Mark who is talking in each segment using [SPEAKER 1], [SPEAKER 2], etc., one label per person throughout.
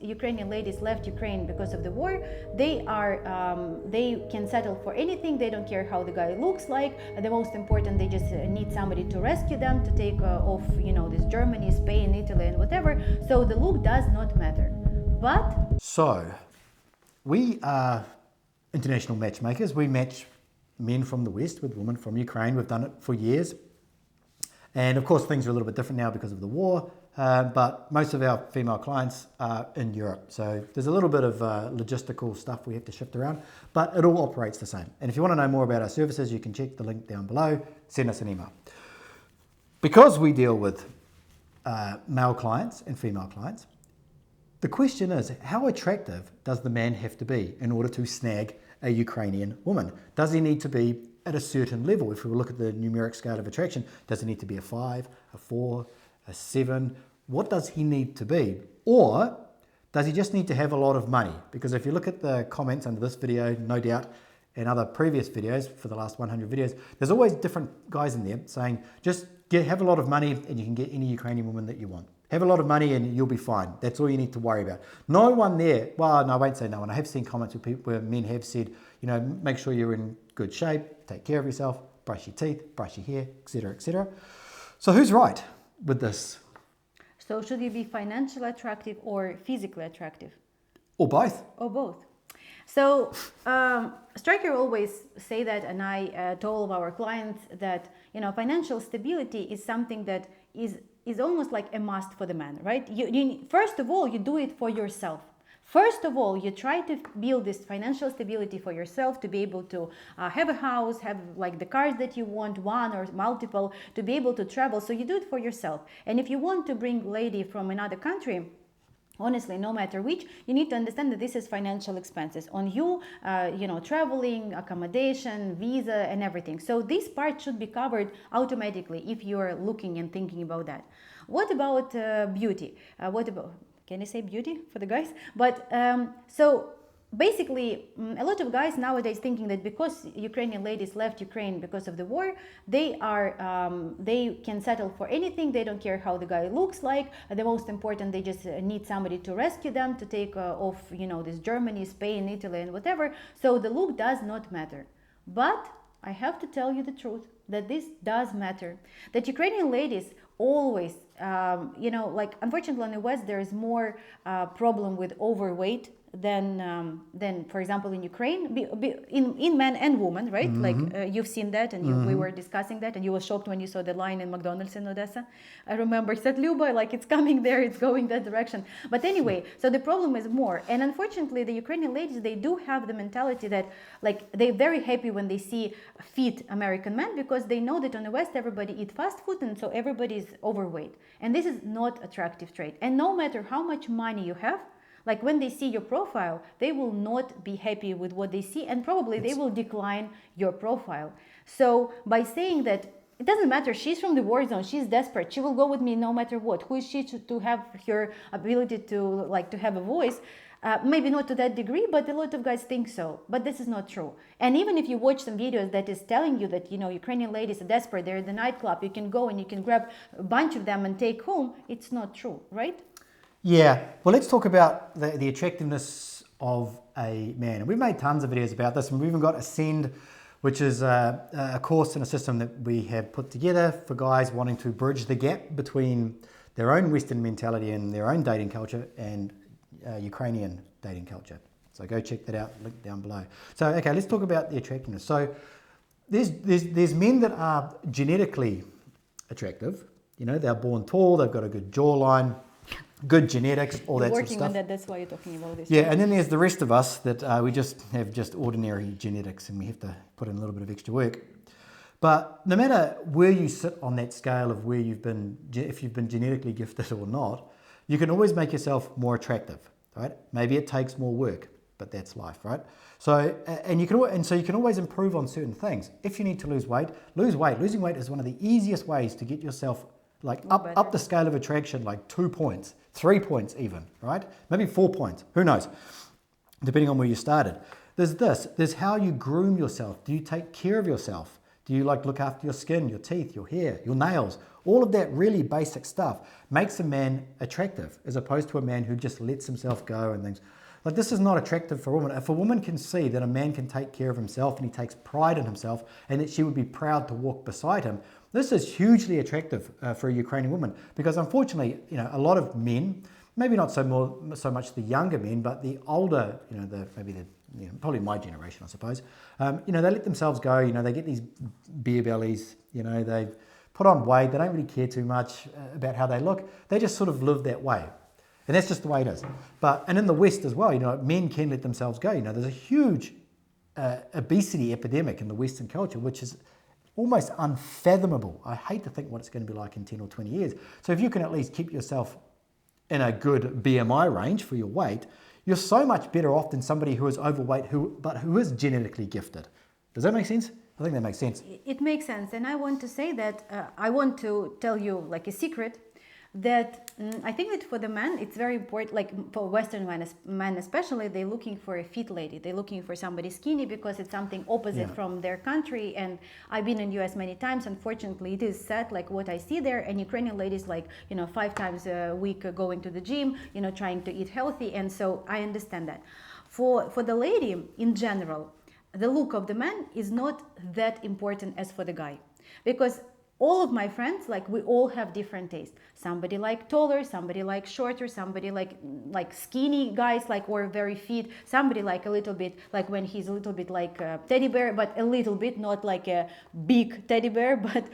[SPEAKER 1] Ukrainian ladies left Ukraine because of the war. They can settle for anything. They don't care how the guy looks like. The most important, they just need somebody to rescue them, to take off, this Germany, Spain, Italy, and whatever. So the look does not matter. But
[SPEAKER 2] so we are international matchmakers. We match men from the West with women from Ukraine. We've done it for years. And of course, things are a little bit different now because of the war. But most of our female clients are in Europe. So there's a little bit of logistical stuff we have to shift around, but it all operates the same. And if you want to know more about our services, you can check the link down below, send us an email. Because we deal with male clients and female clients, the question is, how attractive does the man have to be in order to snag a Ukrainian woman? Does he need to be at a certain level? If we look at the numeric scale of attraction, does it need to be a 5, a 4, a 7? What does he need to be? Or does he just need to have a lot of money? Because if you look at the comments under this video, no doubt, and other previous videos for the last 100 videos, there's always different guys in there saying, just have a lot of money and you can get any Ukrainian woman that you want. Have a lot of money and you'll be fine. That's all you need to worry about. No one there, well, no, I won't say no one. I have seen comments where men have said, make sure you're in good shape, take care of yourself, brush your teeth, brush your hair, etc., etc. So who's right with this?
[SPEAKER 1] So should you be financially attractive or physically attractive?
[SPEAKER 2] Or both.
[SPEAKER 1] Or both. So Stryker always say that, and I to all of our clients that financial stability is something that is almost like a must for the man, right? First of all, you do it for yourself. First of all, you try to build this financial stability for yourself to be able to have a house, have like the cars that you want, one or multiple, to be able to travel. So you do it for yourself. And if you want to bring a lady from another country, honestly, no matter which, you need to understand that this is financial expenses on you, traveling, accommodation, visa, and everything. So this part should be covered automatically if you're looking and thinking about that. What about beauty? Can I say beauty for the guys? But so basically, a lot of guys nowadays thinking that because Ukrainian ladies left Ukraine because of the war, they can settle for anything. They don't care how the guy looks like. The most important, they just need somebody to rescue them, to take off, this Germany, Spain, Italy, and whatever. So the look does not matter. But I have to tell you the truth that this does matter. That Ukrainian ladies always, unfortunately in the West there is more problem with overweight than for example in Ukraine, in men and women, right?
[SPEAKER 2] Mm-hmm.
[SPEAKER 1] Like you've seen that, and we were discussing that, and you were shocked when you saw the line in McDonald's in Odessa. I remember, said Luba, like it's coming there, it's going that direction. But anyway, so the problem is more, and unfortunately the Ukrainian ladies, they do have the mentality that like they're very happy when they see fit American men, because they know that on the West everybody eat fast food, and so everybody is overweight, and this is not attractive trait. And no matter how much money you have, like when they see your profile, they will not be happy with what they see, and probably they will decline your profile. So by saying that it doesn't matter, she's from the war zone, she's desperate, she will go with me no matter what. Who is she to have her ability to have a voice? Maybe not to that degree, but a lot of guys think so. But this is not true. And even if you watch some videos that is telling you that Ukrainian ladies are desperate, they're in the nightclub, you can go and you can grab a bunch of them and take home, it's not true, right?
[SPEAKER 2] Yeah, well, let's talk about the attractiveness of a man. And we've made tons of videos about this, and we've even got Ascend, which is a course and a system that we have put together for guys wanting to bridge the gap between their own Western mentality and their own dating culture and Ukrainian dating culture. So go check that out, link down below. So, okay, let's talk about the attractiveness. So there's men that are genetically attractive. They're born tall, they've got a good jawline, good genetics, all that sort of stuff.
[SPEAKER 1] Working on that, that's why you're talking about this.
[SPEAKER 2] Yeah, and then there's the rest of us that we just have ordinary genetics, and we have to put in a little bit of extra work. But no matter where you sit on that scale of where if you've been genetically gifted or not, you can always make yourself more attractive, right? Maybe it takes more work, but that's life, right? So you can always improve on certain things. If you need to lose weight, lose weight. Losing weight is one of the easiest ways to get yourself up the scale of attraction, like 2 points, 3 points even, right? Maybe 4 points, who knows, depending on where you started. There's how you groom yourself. Do you take care of yourself? Do you look after your skin, your teeth, your hair, your nails? All of that really basic stuff makes a man attractive as opposed to a man who just lets himself go and things. Like, this is not attractive for a woman. If a woman can see that a man can take care of himself and he takes pride in himself and that she would be proud to walk beside him, this is hugely attractive for a Ukrainian woman, because unfortunately, a lot of men, maybe not so much the younger men, but the older, probably my generation, I suppose, they let themselves go. They get these beer bellies. They've put on weight. They don't really care too much about how they look. They just sort of live that way. And that's just the way it is. And in the West as well, men can let themselves go. There's a huge obesity epidemic in the Western culture, which is almost unfathomable. I hate to think what it's going to be like in 10 or 20 years. So if you can at least keep yourself in a good BMI range for your weight, you're so much better off than somebody who is overweight, but who is genetically gifted. Does that make sense? I think that makes sense.
[SPEAKER 1] It makes sense. And I want to say that I want to tell you like a secret, that I think that for the man, it's very important, like for Western men especially, they're looking for a fit lady. They're looking for somebody skinny because it's something opposite from their country. And I've been in US many times. Unfortunately, it is sad, like what I see there. And Ukrainian ladies, 5 times a week going to the gym, trying to eat healthy. And so I understand that. For the lady in general, the look of the man is not that important as for the guy. Because all of my friends, we all have different tastes. Somebody like taller, somebody like shorter, somebody like skinny guys, or very fit. Somebody like a little bit, when he's a little bit like a teddy bear, but a little bit, not like a big teddy bear, but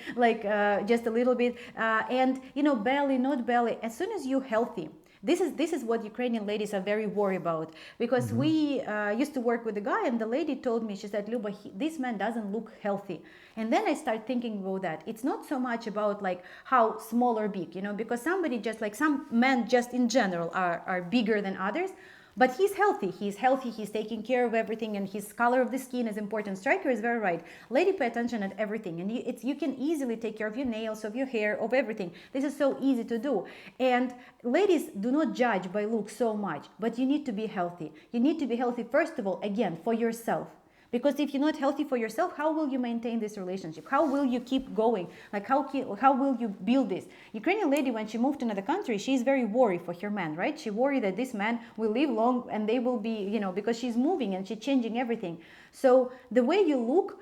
[SPEAKER 1] just a little bit. And belly, not belly. As soon as you're healthy, this is what Ukrainian ladies are very worried about, because we used to work with a guy, and the lady told me, she said, Luba, this man doesn't look healthy. And then I start thinking about that. It's not so much about how small or big, because somebody just some men just in general are bigger than others. But he's healthy, he's taking care of everything, and his color of the skin is important. Stryker is very right. Lady, pay attention at everything, and you can easily take care of your nails, of your hair, of everything. This is so easy to do. And ladies, do not judge by look so much, but you need to be healthy. You need to be healthy, first of all, again, for yourself. Because if you're not healthy for yourself, how will you maintain this relationship? How will you keep going? How will you build this? Ukrainian lady, when she moved to another country, she's very worried for her man, right? She worried that this man will live long and they will be, because she's moving and she's changing everything. So the way you look,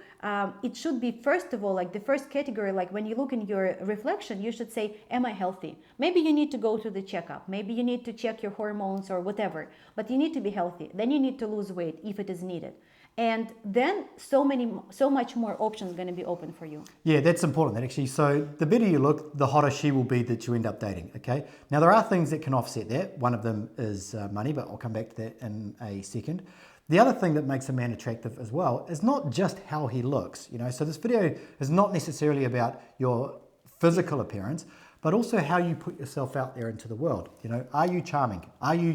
[SPEAKER 1] it should be, first of all, the first category, when you look in your reflection, you should say, am I healthy? Maybe you need to go to the checkup. Maybe you need to check your hormones or whatever, but you need to be healthy. Then you need to lose weight if it is needed. And then so much more options going to be open for you. Yeah,
[SPEAKER 2] that's important, actually. So the better you look, the hotter she will be that you end up dating, okay? Now, there are things that can offset that. One of them is money, but I'll come back to that in a second. The other thing that makes a man attractive as well is not just how he looks, So this video is not necessarily about your physical appearance, but also how you put yourself out there into the world. Are you charming? Are you,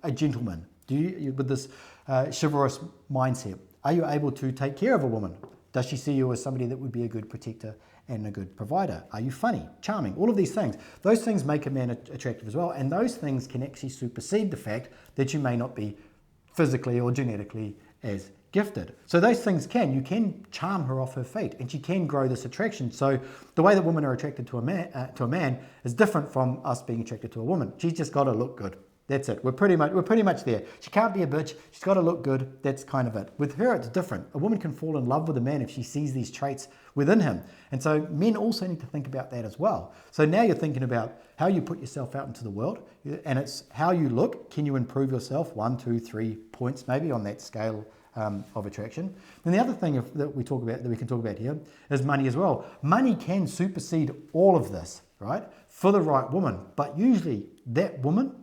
[SPEAKER 2] a gentleman? Do you, with this chivalrous mindset, are you able to take care of a woman? Does she see you as somebody that would be a good protector and a good provider? Are you funny, charming? All of these things. Those things make a man attractive as well, and those things can actually supersede the fact that you may not be physically or genetically as gifted. So those things you can charm her off her feet, and she can grow this attraction. So the way that women are attracted to a man is different from us being attracted to a woman. She's just got to look good. That's it. We're pretty much there. She can't be a bitch. She's got to look good. That's kind of it. With her, it's different. A woman can fall in love with a man if she sees these traits within him. And so men also need to think about that as well. So now you're thinking about how you put yourself out into the world, and it's how you look. Can you improve yourself 1, 2, 3 points maybe on that scale of attraction? And the other thing that we can talk about here is money as well. Money can supersede all of this, right? For the right woman, but usually that woman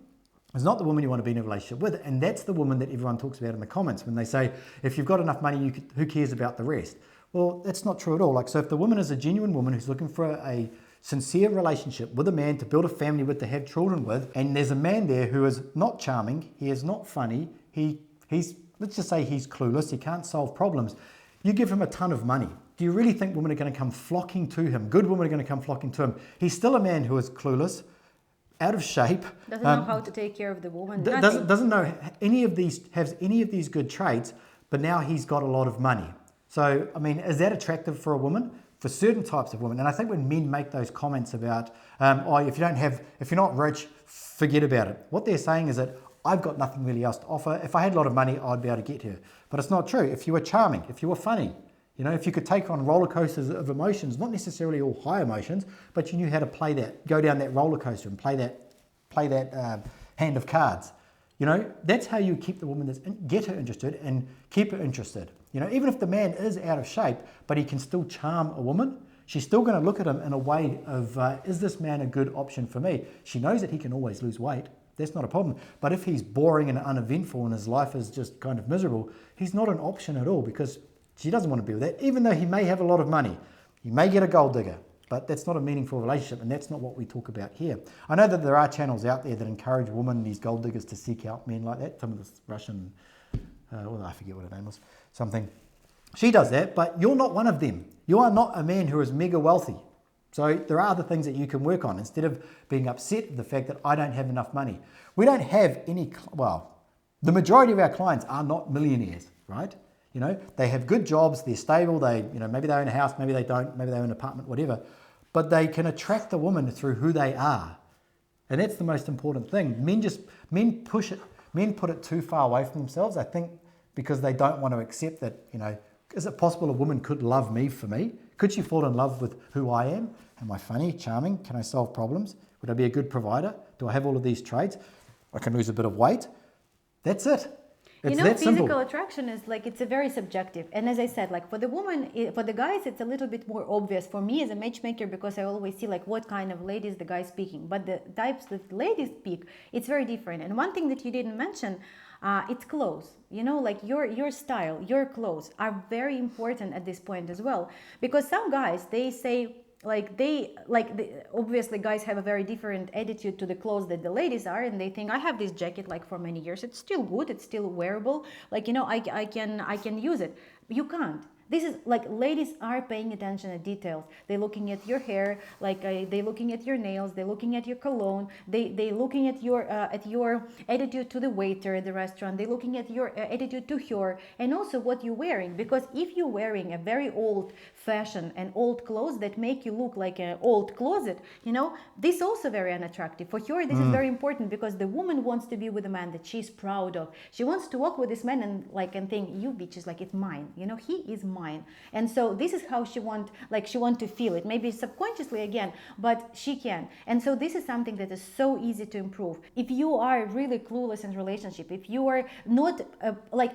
[SPEAKER 2] is not the woman you want to be in a relationship with, and that's the woman that everyone talks about in the comments when they say, if you've got enough money, who cares about the rest? Well, that's not true at all. So if the woman is a genuine woman who's looking for a sincere relationship with a man to build a family with, to have children with, and there's a man there who is not charming, he is not funny, he's let's just say he's clueless, he can't solve problems, you give him a ton of money. Do you really think women are going to come flocking to him? Good women are going to come flocking to him. He's still a man who is clueless, out of shape,
[SPEAKER 1] doesn't know how to take care of the woman,
[SPEAKER 2] doesn't know has any of these good traits, but now he's got a lot of money. So, is that attractive for a woman? for certain types of women. And I think when men make those comments about, oh, if you're not rich, forget about it. What they're saying is that I've got nothing really else to offer. If I had a lot of money, I'd be able to get her. But it's not true. If you were charming, if you were funny, if you could take on roller coasters of emotions, not necessarily all high emotions, but you knew how to play that, go down that roller coaster and play that hand of cards. That's how you keep the woman, get her interested and keep her interested. Even if the man is out of shape, but he can still charm a woman, she's still going to look at him in a way of, is this man a good option for me? She knows that he can always lose weight. That's not a problem. But if he's boring and uneventful and his life is just kind of miserable, he's not an option at all, because she doesn't want to be with that, even though he may have a lot of money. He may get a gold digger, but that's not a meaningful relationship, and that's not what we talk about here. I know that there are channels out there that encourage women, these gold diggers, to seek out men like that. Some of this Russian, I forget what her name was, something. She does that, but you're not one of them. You are not a man who is mega wealthy. So there are other things that you can work on instead of being upset at the fact that I don't have enough money. We don't have any, the majority of our clients are not millionaires, right? They have good jobs, they're stable, maybe they own a house, maybe they don't, maybe they own an apartment, whatever. But they can attract the woman through who they are. And that's the most important thing. Men put it too far away from themselves, I think, because they don't want to accept that, is it possible a woman could love me for me? Could she fall in love with who I am? Am I funny, charming? Can I solve problems? Would I be a good provider? Do I have all of these traits? I can lose a bit of weight. That's it. It's that
[SPEAKER 1] physical
[SPEAKER 2] simple.
[SPEAKER 1] attraction is it's a very subjective. And as I said, for the woman, for the guys, it's a little bit more obvious. For me as a matchmaker, because I always see what kind of ladies the guy's speaking. But the types that ladies speak, it's very different. And one thing that you didn't mention, it's clothes. Your style, your clothes are very important at this point as well. Because some guys, they say, obviously guys have a very different attitude to the clothes that the ladies are, and they think I have this jacket for many years, it's still good, it's still wearable, I can use it. You can't. This is ladies are paying attention to details. They're looking at your hair, they're looking at your nails, they're looking at your cologne, they're looking at your attitude to the waiter at the restaurant, they're looking at your attitude to her, and also what you're wearing. Because if you're wearing a very old fashion and old clothes that make you look like an old closet, this is also very unattractive. For her, this is very important, because the woman wants to be with a man that she's proud of. She wants to walk with this man and think, you bitch is it's mine. He is mine. And so this is how she want to feel it, maybe subconsciously again, but she can. And so this is something that is so easy to improve. If you are really clueless in relationship, if you are not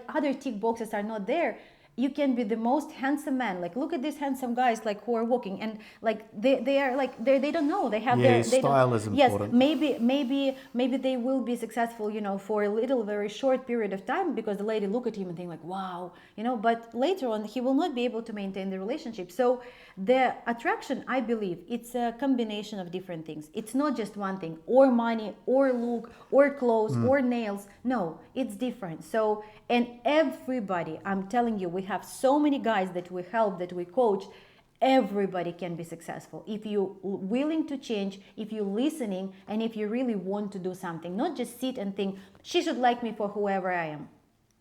[SPEAKER 1] other tick boxes are not there, you can be the most handsome man. Look at these handsome guys who are walking, and they are they don't know they have their
[SPEAKER 2] style is important.
[SPEAKER 1] Yes, maybe they will be successful for a little very short period of time, because the lady look at him and think wow, but later on he will not be able to maintain the relationship. So the attraction, I believe, it's a combination of different things. It's not just one thing, or money, or look, or clothes, or nails. No, it's different. So, and everybody, I'm telling you, we have so many guys that we help, that we coach. Everybody can be successful if you're willing to change, if you're listening, and if you really want to do something. Not just sit and think, she should like me for whoever I am.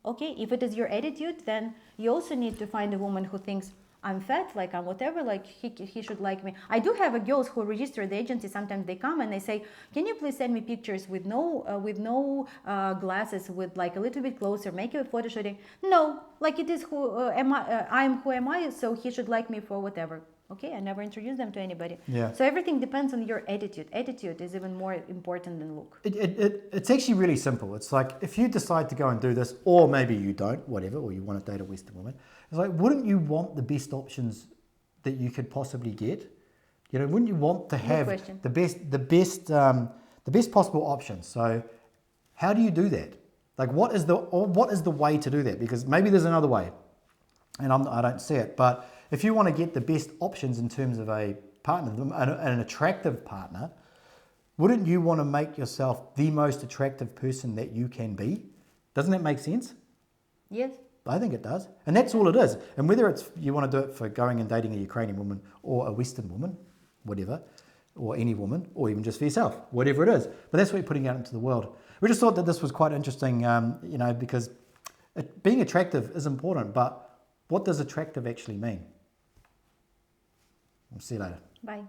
[SPEAKER 1] Okay, if it is your attitude, then you also need to find a woman who thinks, I'm fat, I'm whatever, he should like me. I do have girls who register the agency. Sometimes they come and they say, can you please send me pictures with no glasses, with a little bit closer, make a photo shooting? No, it is I'm who am I, so he should like me for whatever. Okay, I never introduced them to anybody.
[SPEAKER 2] Yeah.
[SPEAKER 1] So everything depends on your attitude. Attitude is even more important than look.
[SPEAKER 2] It's actually really simple. It's if you decide to go and do this, or maybe you don't, whatever, or you want to date a Western woman, it's wouldn't you want the best options that you could possibly get? Wouldn't you want to have the best possible options? So how do you do that? What is the way to do that? Because maybe there's another way, and I don't see it, but if you want to get the best options in terms of a partner, an attractive partner, wouldn't you want to make yourself the most attractive person that you can be? Doesn't that make sense?
[SPEAKER 1] Yes.
[SPEAKER 2] I think it does. And that's all it is. And whether it's you want to do it for going and dating a Ukrainian woman or a Western woman, whatever, or any woman, or even just for yourself, whatever it is. But that's what you're putting out into the world. We just thought that this was quite interesting, because being attractive is important, but what does attractive actually mean? We'll see you later.
[SPEAKER 1] Bye.